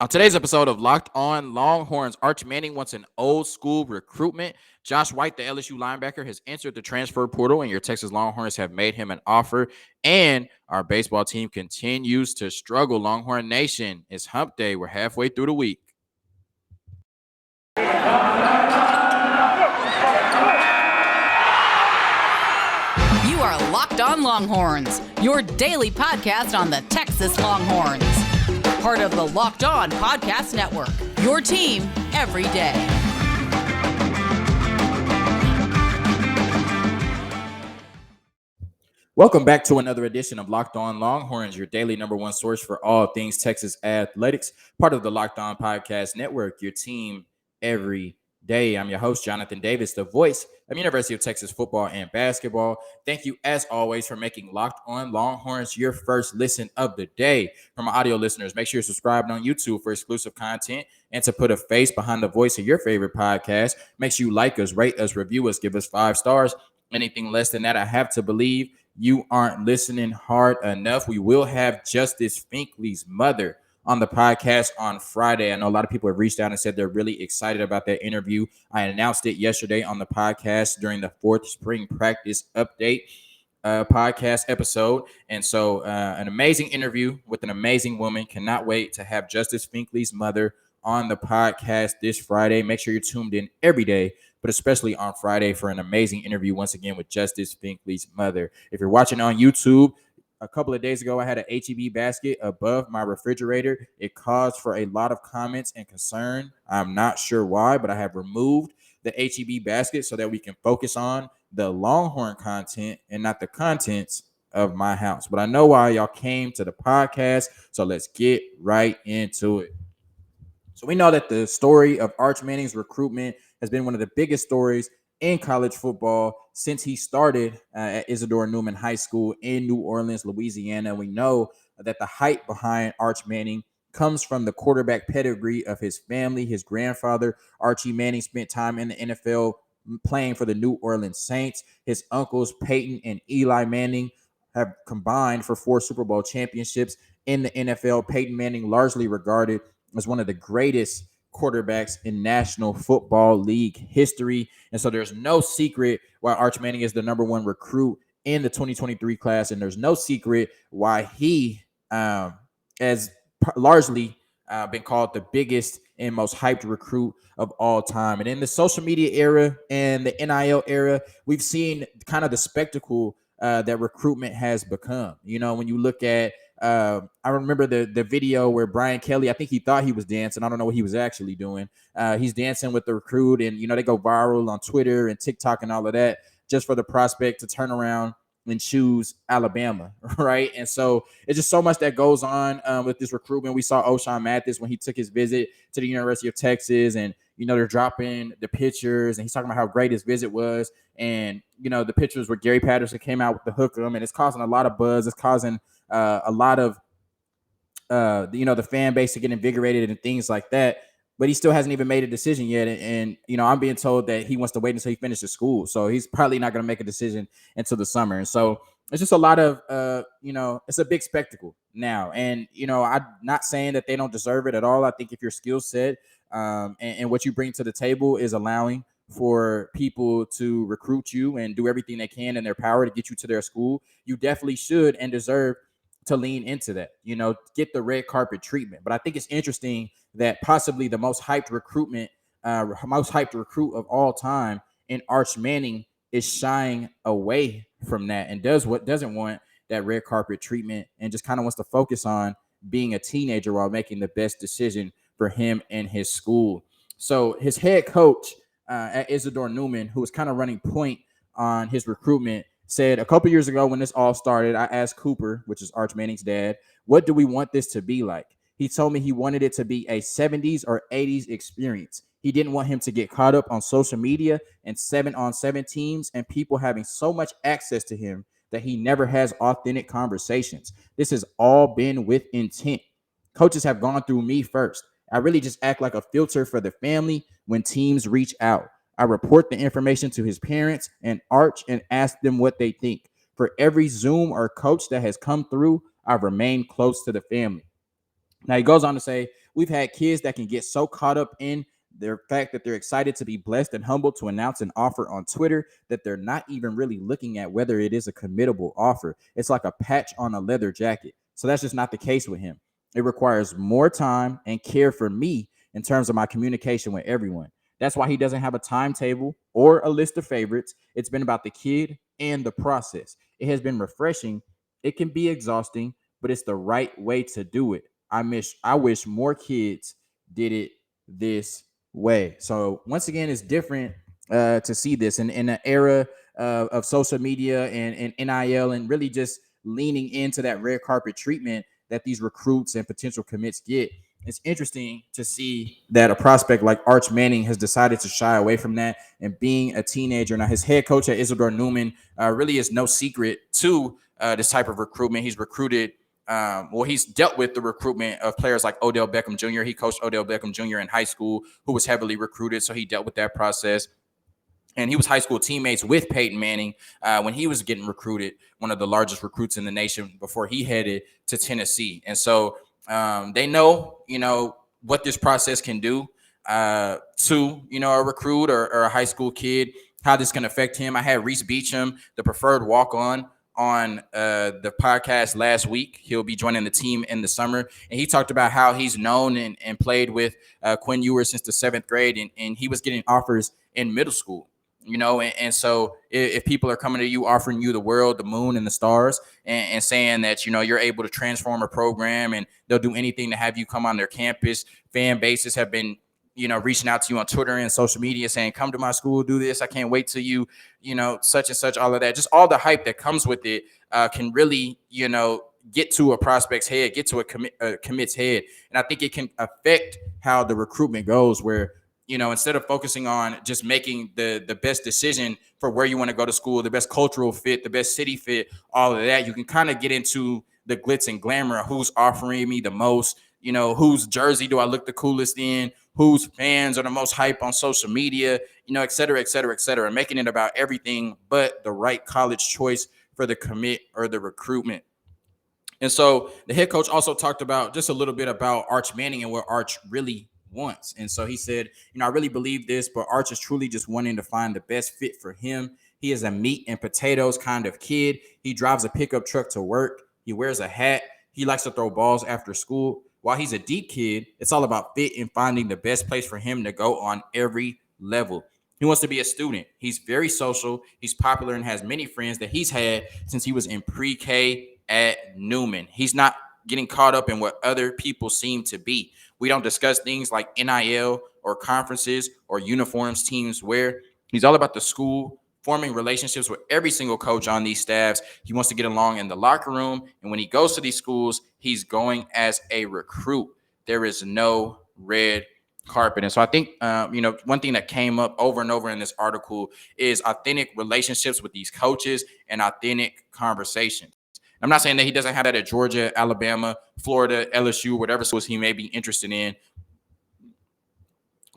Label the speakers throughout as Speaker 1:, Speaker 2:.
Speaker 1: On today's episode of Locked On Longhorns, Arch Manning wants an old school recruitment. Josh White, the LSU linebacker, has entered the transfer portal, and your Texas Longhorns have made him an offer. And our baseball team continues to struggle. Longhorn Nation, it's hump day. We're halfway through the week.
Speaker 2: You are Locked On Longhorns, your daily podcast on the Texas Longhorns. Part of the Locked On Podcast Network, your team every day.
Speaker 1: Welcome back to another edition of Locked On Longhorns, your daily number one source for all things Texas athletics. Part of the Locked On Podcast Network, your team every day. I'm your host, Jonathan Davis, the voice of University of Texas football and basketball. Thank you, as always, for making Locked On Longhorns your first listen of the day. For my audio listeners, make sure you're subscribed on YouTube for exclusive content and to put a face behind the voice of your favorite podcast. Make sure you like us, rate us, review us, give us 5 stars. Anything less than that, I have to believe you aren't listening hard enough. We will have Justice Finkley's mother on the podcast on Friday. I know a lot of people have reached out and said they're really excited about that interview. I announced it yesterday on the podcast during the 4th spring practice update podcast episode. And so an amazing interview with an amazing woman. Cannot wait to have Justice Finkley's mother on the podcast this Friday. Make sure you're tuned in every day, but especially on Friday for an amazing interview once again with Justice Finkley's mother. If you're watching on YouTube, a couple of days ago, I had an HEB basket above my refrigerator. It caused for a lot of comments and concern. I'm not sure why, but I have removed the HEB basket so that we can focus on the Longhorn content and not the contents of my house. But I know why y'all came to the podcast, so let's get right into it. So we know that the story of Arch Manning's recruitment has been one of the biggest stories in college football since he started at Isidore Newman High School in New Orleans, Louisiana. We know that the hype behind Arch Manning comes from the quarterback pedigree of his family. His grandfather, Archie Manning, spent time in the NFL playing for the New Orleans Saints. His uncles, Peyton and Eli Manning, have combined for 4 Super Bowl championships in the NFL. Peyton Manning, largely regarded as one of the greatest quarterbacks in National Football League history. And so there's no secret why Arch Manning is the number one recruit in the 2023 class. And there's no secret why he has largely been called the biggest and most hyped recruit of all time. And in the social media era and the NIL era, we've seen kind of the spectacle that recruitment has become. You know, when you look at I remember the video where Brian Kelly, I think he thought he was dancing. I don't know what he was actually doing. He's dancing with the recruit, and they go viral on Twitter and TikTok and all of that just for the prospect to turn around and choose Alabama, right? And so it's just so much that goes on with this recruitment. We saw O'Shawn Mathis when he took his visit to the University of Texas, and they're dropping the pictures, and he's talking about how great his visit was. And the pictures where Gary Patterson came out with the hook'em, and it's causing a lot of buzz. It's causing a lot of the fan base to get invigorated and things like that. But he still hasn't even made a decision yet. And I'm being told that he wants to wait until he finishes school. So he's probably not going to make a decision until the summer. And so it's just a lot of, it's a big spectacle now. And, I'm not saying that they don't deserve it at all. I think if your skill set and what you bring to the table is allowing for people to recruit you and do everything they can in their power to get you to their school, you definitely should and deserve to lean into that, get the red carpet treatment. But I think it's interesting that possibly the most hyped recruit of all time in Arch Manning is shying away from that and doesn't want that red carpet treatment and just kind of wants to focus on being a teenager while making the best decision for him and his school. So his head coach at Isidore Newman, who was kind of running point on his recruitment, said a couple years ago when this all started, I asked Cooper, which is Arch Manning's dad, what do we want this to be like? He told me he wanted it to be a 70s or 80s experience. He didn't want him to get caught up on social media and 7-on-7 teams and people having so much access to him that he never has authentic conversations. This has all been with intent. Coaches have gone through me first. I really just act like a filter for the family when teams reach out. I report the information to his parents and Arch and ask them what they think. For every Zoom or coach that has come through, I've remained close to the family. Now he goes on to say, we've had kids that can get so caught up in their fact that they're excited to be blessed and humbled to announce an offer on Twitter that they're not even really looking at whether it is a committable offer. It's like a patch on a leather jacket. So that's just not the case with him. It requires more time and care for me in terms of my communication with everyone. That's why he doesn't have a timetable or a list of favorites. It's been about the kid and the process. It has been refreshing. It can be exhausting, but it's the right way to do it. I wish more kids did it this way. So once again, it's different to see this in an era of social media and NIL and really just leaning into that red carpet treatment that these recruits and potential commits get. It's interesting to see that a prospect like Arch Manning has decided to shy away from that and being a teenager. Now, his head coach at Isidore, Newman, really is no secret to this type of recruitment. He's recruited he's dealt with the recruitment of players like Odell Beckham Jr. He coached Odell Beckham Jr. in high school, who was heavily recruited, so he dealt with that process. And he was high school teammates with Peyton Manning when he was getting recruited, one of the largest recruits in the nation before he headed to Tennessee. And so they know, what this process can do to, a recruit or a high school kid, how this can affect him. I had Reese Beecham, the preferred walk-on the podcast last week. He'll be joining the team in the summer. And he talked about how he's known and played with Quinn Ewers since the 7th grade. And he was getting offers in middle school. And so if people are coming to you, offering you the world, the moon, and the stars, and saying that, you're able to transform a program and they'll do anything to have you come on their campus, fan bases have been, reaching out to you on Twitter and social media saying, come to my school, do this. I can't wait till you, such and such, all of that. Just all the hype that comes with it can really, get to a prospect's head, get to a commit's head. And I think it can affect how the recruitment goes where, instead of focusing on just making the best decision for where you want to go to school, the best cultural fit, the best city fit, all of that, you can kind of get into the glitz and glamour of who's offering me the most, whose jersey do I look the coolest in, whose fans are the most hype on social media, et cetera, et cetera, et cetera, making it about everything but the right college choice for the commit or the recruitment. And so the head coach also talked about just a little bit about Arch Manning and what Arch really wants. And so he said, I really believe this, but Arch is truly just wanting to find the best fit for him. He is a meat and potatoes kind of kid. He drives a pickup truck to work. He wears a hat. He likes to throw balls after school. While he's a deep kid, it's all about fit and finding the best place for him to go on every level. He wants to be a student. He's very social. He's popular and has many friends that he's had since he was in pre-K at Newman. He's not getting caught up in what other people seem to be. We don't discuss things like NIL or conferences or uniforms teams wear. He's all about the school, forming relationships with every single coach on these staffs. He wants to get along in the locker room. And when he goes to these schools, he's going as a recruit. There is no red carpet. And so I think, one thing that came up over and over in this article is authentic relationships with these coaches and authentic conversations. I'm not saying that he doesn't have that at Georgia, Alabama, Florida, LSU, whatever schools he may be interested in.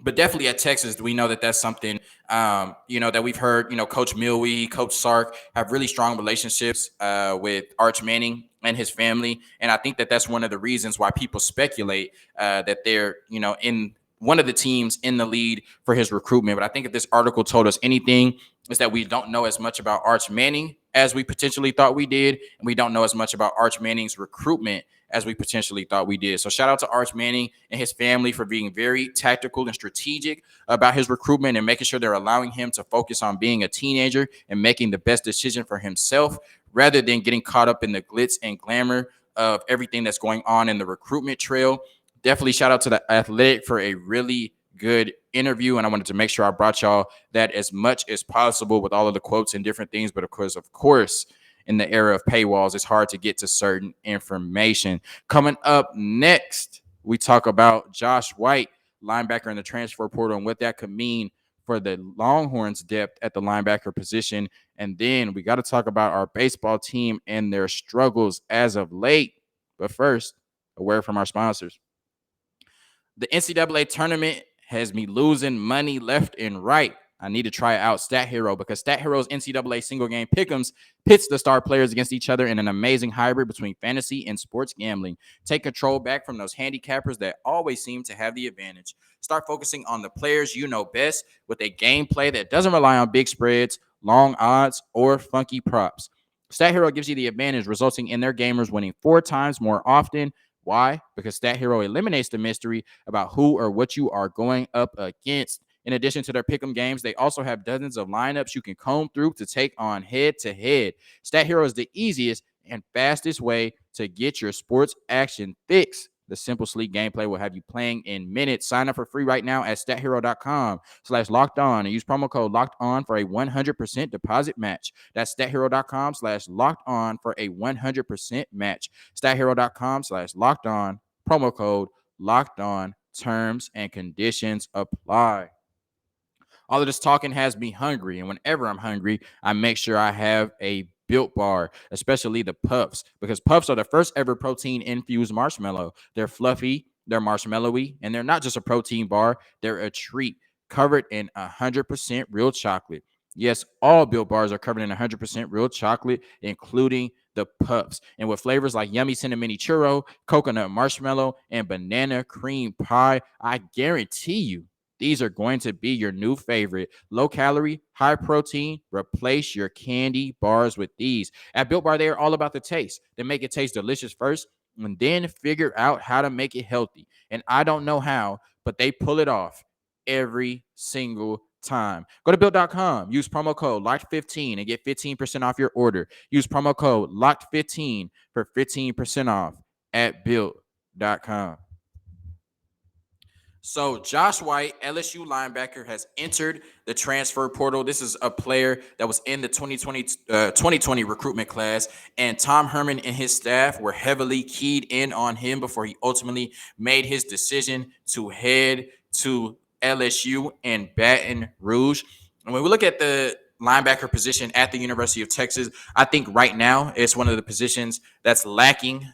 Speaker 1: But definitely at Texas, we know that that's something, that we've heard, Coach Milwee, Coach Sark have really strong relationships with Arch Manning and his family. And I think that that's one of the reasons why people speculate that they're, in one of the teams in the lead for his recruitment. But I think if this article told us anything, is that we don't know as much about Arch Manning as we potentially thought we did. And we don't know as much about Arch Manning's recruitment as we potentially thought we did. So shout out to Arch Manning and his family for being very tactical and strategic about his recruitment and making sure they're allowing him to focus on being a teenager and making the best decision for himself rather than getting caught up in the glitz and glamour of everything that's going on in the recruitment trail. Definitely shout out to The Athletic for a really good interview. And I wanted to make sure I brought y'all that as much as possible with all of the quotes and different things. But of course, in the era of paywalls, it's hard to get to certain information. Coming up next, we talk about Josh White, linebacker in the transfer portal, and what that could mean for the Longhorns' depth at the linebacker position. And then we got to talk about our baseball team and their struggles as of late. But first, a word from our sponsors. The NCAA tournament has me losing money left and right. I need to try out Stat Hero because Stat Hero's NCAA single game pick'ems pits the star players against each other in an amazing hybrid between fantasy and sports gambling. Take control back from those handicappers that always seem to have the advantage. Start focusing on the players you know best with a gameplay that doesn't rely on big spreads, long odds, or funky props. Stat Hero gives you the advantage, resulting in their gamers winning 4 times more often. Why? Because Stat Hero eliminates the mystery about who or what you are going up against. In addition to their pick'em games, they also have dozens of lineups you can comb through to take on head-to-head. Stat Hero is the easiest and fastest way to get your sports action fix. The simple, sleek gameplay will have you playing in minutes. Sign up for free right now at stathero.com/locked-on and use promo code locked-on for a 100% deposit match. That's stathero.com/locked-on for a 100% match. stathero.com/locked-on, promo code locked-on. Terms and conditions apply. All of this talking has me hungry, and whenever I'm hungry, I make sure I have a Built Bar, especially the Puffs, because Puffs are the first ever protein infused marshmallow. They're fluffy, they're marshmallowy, and they're not just a protein bar, they're a treat covered in 100% real chocolate. Yes, all Built Bars are covered in 100% real chocolate, including the Puffs. And with flavors like yummy cinnamon churro, coconut marshmallow, and banana cream pie, I guarantee you these are going to be your new favorite. Low calorie, high protein. Replace your candy bars with these. At Built Bar, they are all about the taste. They make it taste delicious first and then figure out how to make it healthy. And I don't know how, but they pull it off every single time. Go to built.com, use promo code LOCKED15 and get 15% off your order. Use promo code LOCKED15 for 15% off at built.com. So Josh White, LSU linebacker, has entered the transfer portal. This is a player that was in the 2020 recruitment class, and Tom Herman and his staff were heavily keyed in on him before he ultimately made his decision to head to LSU and Baton Rouge. And when we look at the linebacker position at the University of Texas, I think right now it's one of the positions that's lacking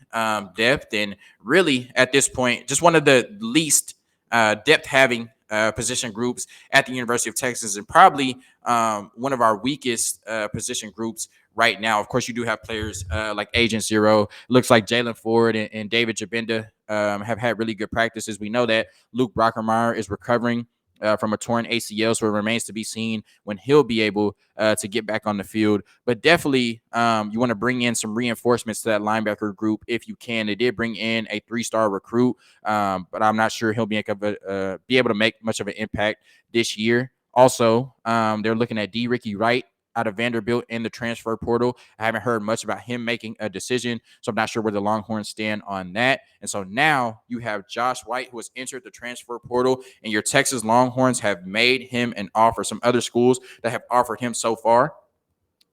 Speaker 1: depth, and really at this point, just one of the least depth having position groups at the University of Texas, and probably one of our weakest position groups right now. Of course, you do have players like Agent Zero. It looks like Jalen Ford and David Jabinda have had really good practices. We know that Luke Brockermeyer is recovering from a torn ACL, so it remains to be seen when he'll be able to get back on the field. But definitely, you want to bring in some reinforcements to that linebacker group if you can. They did bring in a 3-star recruit, but I'm not sure he'll be able to make much of an impact this year. Also, they're looking at D. Ricky Wright out of Vanderbilt in the transfer portal. I haven't heard much about him making a decision, so I'm not sure where the Longhorns stand on that. And so now you have Josh White, who has entered the transfer portal, and your Texas Longhorns have made him an offer. Some other schools that have offered him so far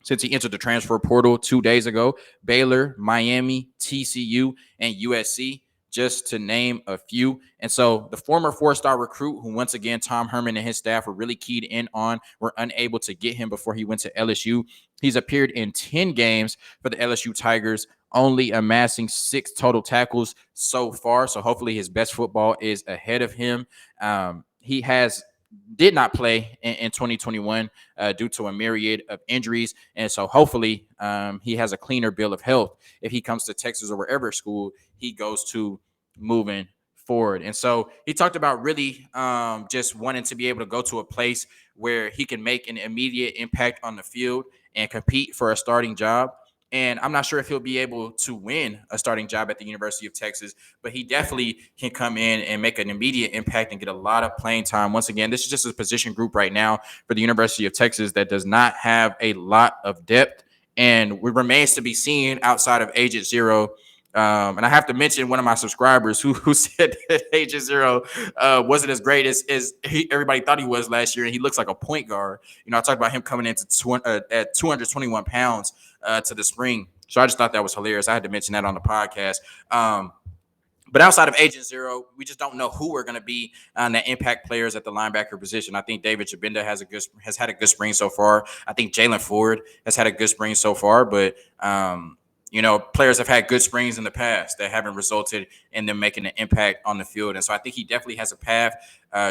Speaker 1: since he entered the transfer portal 2 days ago: Baylor, Miami, TCU, and USC, just to name a few. And so the former 4-star recruit, who once again Tom Herman and his staff were really keyed in on, were unable to get him before he went to LSU. He's appeared in 10 games for the LSU Tigers, only amassing 6 total tackles so far. So hopefully his best football is ahead of him. He did not play in 2021 due to a myriad of injuries. And so hopefully he has a cleaner bill of health if he comes to Texas or wherever school he goes to moving forward. And so he talked about really just wanting to be able to go to a place where he can make an immediate impact on the field and compete for a starting job. And I'm not sure if he'll be able to win a starting job at the University of Texas, but he definitely can come in and make an immediate impact and get a lot of playing time. Once again, this is just a position group right now for the University of Texas that does not have a lot of depth, and it remains to be seen outside of Agent Zero. And I have to mention one of my subscribers who said that Agent Zero wasn't as great as everybody thought he was last year, and he looks like a point guard. You know, I talked about him coming into at 221 pounds to the spring. So I just thought that was hilarious. I had to mention that on the podcast. But outside of Agent Zero, we just don't know who we're going to be on the impact players at the linebacker position. I think David Jabinda has had a good spring so far. I think Jalen Ford has had a good spring so far, but players have had good springs in the past that haven't resulted in them making an impact on the field. And so I think he definitely has a path,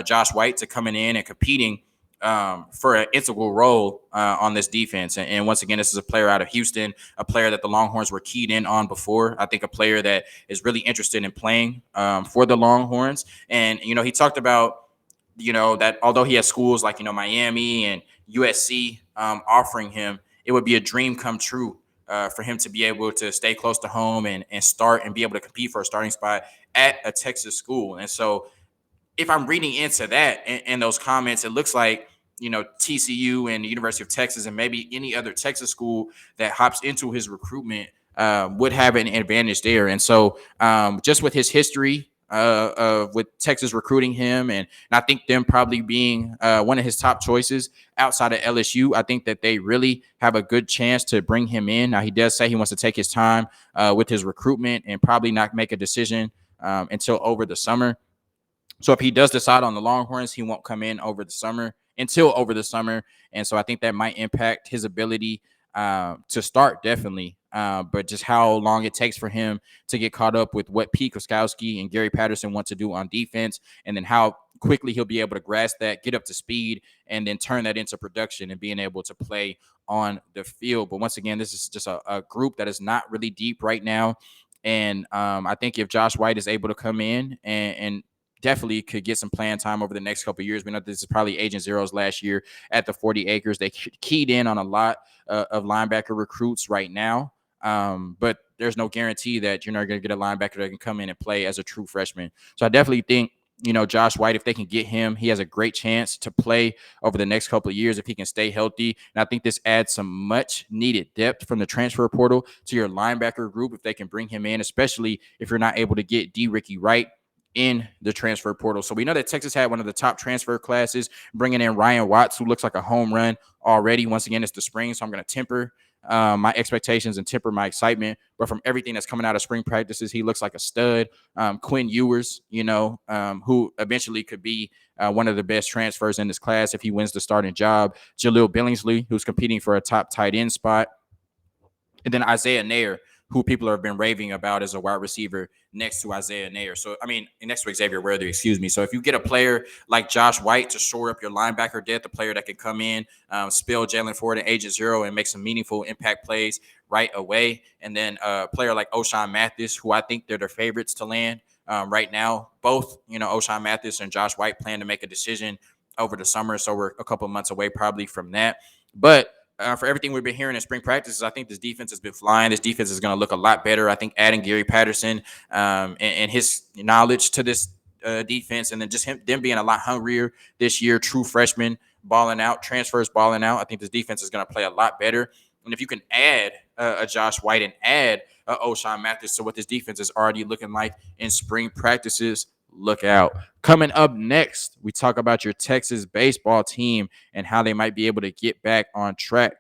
Speaker 1: Josh White, to coming in and competing for an integral role on this defense. And once again, this is a player out of Houston, a player that the Longhorns were keyed in on before. I think a player that is really interested in playing for the Longhorns. And, he talked about, that although he has schools like, Miami and USC offering him, it would be a dream come true for him to be able to stay close to home and start and be able to compete for a starting spot at a Texas school. And so if I'm reading into that and those comments, it looks like, TCU and the University of Texas and maybe any other Texas school that hops into his recruitment would have an advantage there. And so just with his history with Texas recruiting him, and I think them probably being one of his top choices outside of LSU, I think that they really have a good chance to bring him in. Now, he does say he wants to take his time with his recruitment and probably not make a decision until over the summer. So if he does decide on the Longhorns, he won't come in until over the summer. And so I think that might impact his ability to start, definitely. But just how long it takes for him to get caught up with what Pete Koskowski and Gary Patterson want to do on defense, and then how quickly he'll be able to grasp that, get up to speed, and then turn that into production and being able to play on the field. But once again, this is just a group that is not really deep right now. And I think if Josh White is able to come in and definitely could get some playing time over the next couple of years. We know this is probably Agent Zero's last year at the 40 acres. They keyed in on a lot of linebacker recruits right now, but there's no guarantee that you're not going to get a linebacker that can come in and play as a true freshman. So I definitely think, Josh White, if they can get him, he has a great chance to play over the next couple of years if he can stay healthy. And I think this adds some much needed depth from the transfer portal to your linebacker group if they can bring him in, especially if you're not able to get D. Ricky Wright in the transfer portal. So we know that Texas had one of the top transfer classes, bringing in Ryan Watts, who looks like a home run already. Once again, it's the spring, so I'm going to temper my expectations and temper my excitement. But from everything that's coming out of spring practices, he looks like a stud. Quinn Ewers, who eventually could be one of the best transfers in this class if he wins the starting job. Jaleel Billingsley, who's competing for a top tight end spot. And then Isaiah Nair, who people have been raving about as a wide receiver next to Isaiah Nair. So, next to Xavier Worthy, excuse me. So if you get a player like Josh White to shore up your linebacker depth, a player that can come in, spill Jalen Ford and Agent Zero and make some meaningful impact plays right away. And then a player like O'Shawn Mathis, who I think they're their favorites to land right now. Both, O'Shawn Mathis and Josh White plan to make a decision over the summer. So we're a couple of months away probably from that. But for everything we've been hearing in spring practices, I think this defense has been flying. This defense is going to look a lot better. I think adding Gary Patterson and his knowledge to this defense, and then just them being a lot hungrier this year, true freshmen balling out, transfers balling out, I think this defense is going to play a lot better. And if you can add a Josh White and add O'Shawn Mathis to what this defense is already looking like in spring practices, look out. Coming up next, we talk about your Texas baseball team and how they might be able to get back on track.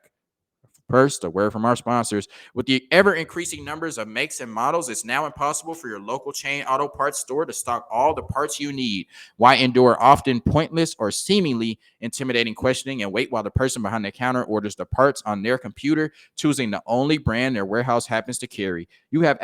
Speaker 1: First, a word from our sponsors. With the ever-increasing numbers of makes and models, it's now impossible for your local chain auto parts store to stock all the parts you need. Why endure often pointless or seemingly intimidating questioning and wait while the person behind the counter orders the parts on their computer, choosing the only brand their warehouse happens to carry? You have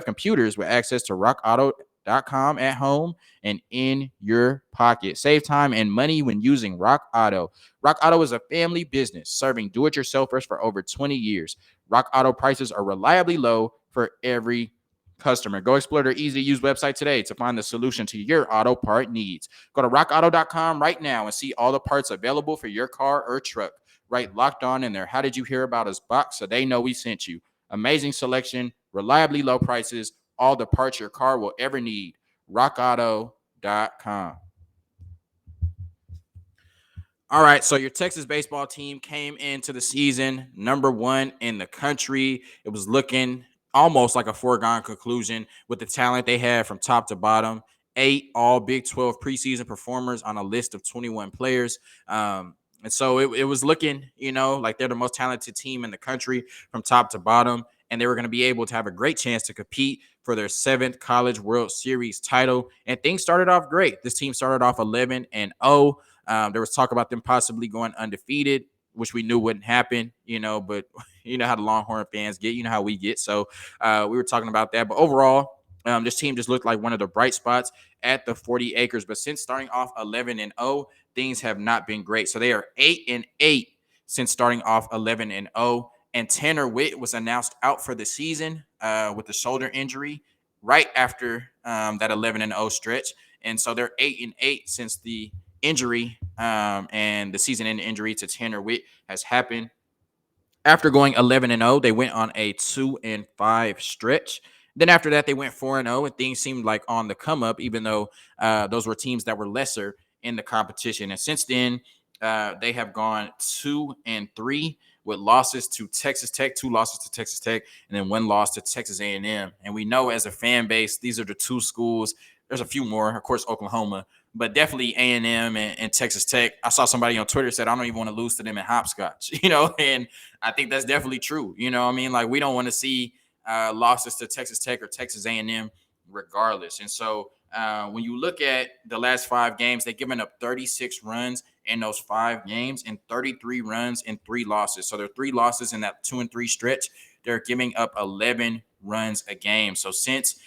Speaker 1: computers with access to rockauto.com at home and in your pocket. Save time and money when using Rock Auto. Rock Auto is a family business serving do-it-yourselfers for over 20 years. Rock Auto prices are reliably low for every customer. Go explore their easy-to-use website today to find the solution to your auto part needs. Go to rockauto.com right now and see all the parts available for your car or truck. Right, Locked On in there. How did you hear about us box so they know we sent you? Amazing selection, reliably low prices, all the parts your car will ever need. rockauto.com. All right, so your Texas baseball team came into the season number 1 in the country. It was looking almost like a foregone conclusion with the talent they had from top to bottom. 8 all Big 12 preseason performers on a list of 21 players. And so it was looking, like they're the most talented team in the country from top to bottom. And they were going to be able to have a great chance to compete for their 7th College World Series title. And things started off great. This team started off 11-0. There was talk about them possibly going undefeated, which we knew wouldn't happen, but you know how the Longhorn fans get, you know how we get. So we were talking about that. But overall, This team just looked like one of the bright spots at the 40 acres. But since starting off 11-0, things have not been great. So they are 8-8 since starting off 11-0. And Tanner Witt was announced out for the season with the shoulder injury right after that 11-0 stretch. And so they're 8-8 since the injury and the season-ending injury to Tanner Witt has happened. After going 11-0, they went on a 2-5 stretch. Then after that, they went 4-0, and things seemed like on the come up, even though those were teams that were lesser in the competition. And since then, they have gone 2-3 with losses to Texas Tech, 2 losses to Texas Tech, and then 1 loss to Texas A&M. And we know as a fan base, these are the 2 schools. There's a few more, of course, Oklahoma, but definitely A&M and Texas Tech. I saw somebody on Twitter said, I don't even want to lose to them in hopscotch, and I think that's definitely true. I mean, like, we don't want to see losses to Texas Tech or Texas A&M regardless. And so when you look at the last 5 games, they've given up 36 runs in those 5 games and 33 runs in 3 losses. So there are 3 losses in that 2-3 stretch. They're giving up 11 runs a game. So since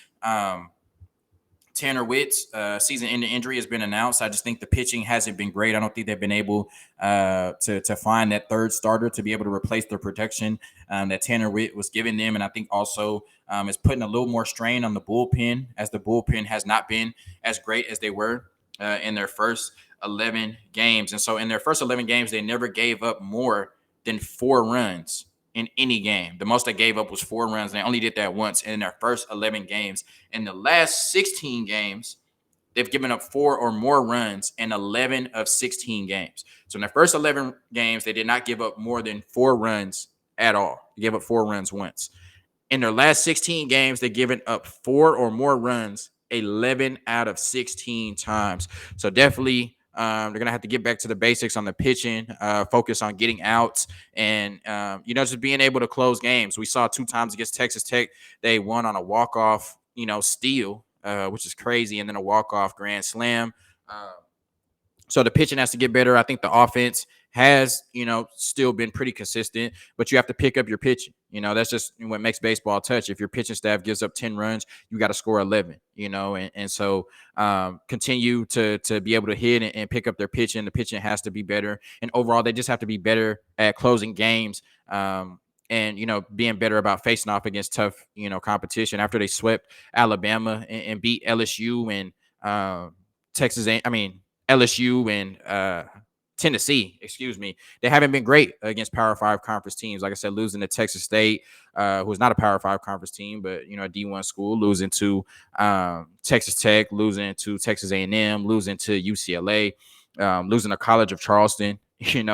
Speaker 1: Tanner Witt's season-ending injury has been announced, I just think the pitching hasn't been great. I don't think they've been able to find that third starter to be able to replace the protection that Tanner Witt was giving them. And I think also is putting a little more strain on the bullpen, as the bullpen has not been as great as they were in their first 11 games. And so in their first 11 games, they never gave up more than 4 runs in any game. The most they gave up was 4 runs. And they only did that once in their first 11 games. In the last 16 games, they've given up 4 or more runs in 11 of 16 games. So in their first 11 games, they did not give up more than 4 runs at all. They gave up 4 runs once. In their last 16 games, they've given up 4 or more runs 11 out of 16 times. So definitely they're going to have to get back to the basics on the pitching, focus on getting outs, and, just being able to close games. We saw 2 times against Texas Tech. They won on a walk-off, steal, which is crazy, and then a walk-off grand slam. So the pitching has to get better. I think the offense has, still been pretty consistent, but you have to pick up your pitching. That's just what makes baseball touch. If your pitching staff gives up 10 runs, you got to score 11, and so continue to be able to hit and pick up their pitching. The pitching has to be better. And overall, they just have to be better at closing games. And, being better about facing off against tough, competition. After they swept Alabama and beat LSU and LSU and Tennessee, they haven't been great against Power 5 conference teams. Like I said, losing to Texas State, who's not a Power 5 conference team, but, a D1 school, losing to Texas Tech, losing to Texas A&M, losing to UCLA, losing to College of Charleston.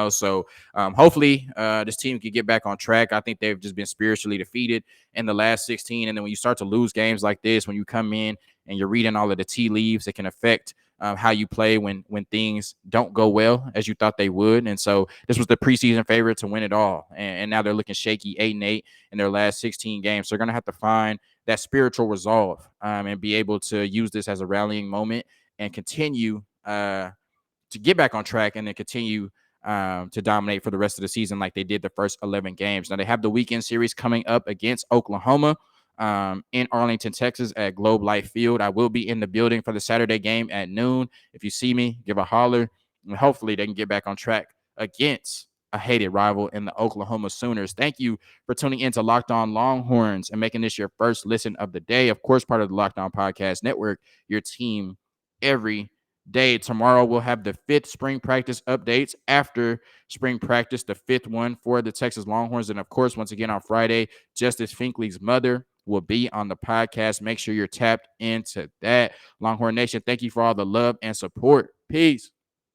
Speaker 1: So hopefully this team can get back on track. I think they've just been spiritually defeated in the last 16. And then when you start to lose games like this, when you come in and you're reading all of the tea leaves, it can affect how you play when things don't go well as you thought they would. And so this was the preseason favorite to win it all. And now they're looking shaky, 8-8 in their last 16 games. So they're going to have to find that spiritual resolve and be able to use this as a rallying moment and continue to get back on track and then continue to dominate for the rest of the season like they did the first 11 games. Now they have the weekend series coming up against Oklahoma in Arlington, Texas at Globe Life Field. I will be in the building for the Saturday game at noon. If you see me, give a holler, and hopefully they can get back on track against a hated rival in the Oklahoma Sooners. Thank you for tuning in to Locked On Longhorns and making this your first listen of the day. Of course, part of the Locked On Podcast Network, your team every day. Tomorrow we'll have the 5th spring practice updates after spring practice, the 5th one for the Texas Longhorns. And of course, once again on Friday, Justice Finkley's mother will be on the podcast. Make sure you're tapped into that. Longhorn Nation, thank you for all the love and support. Peace.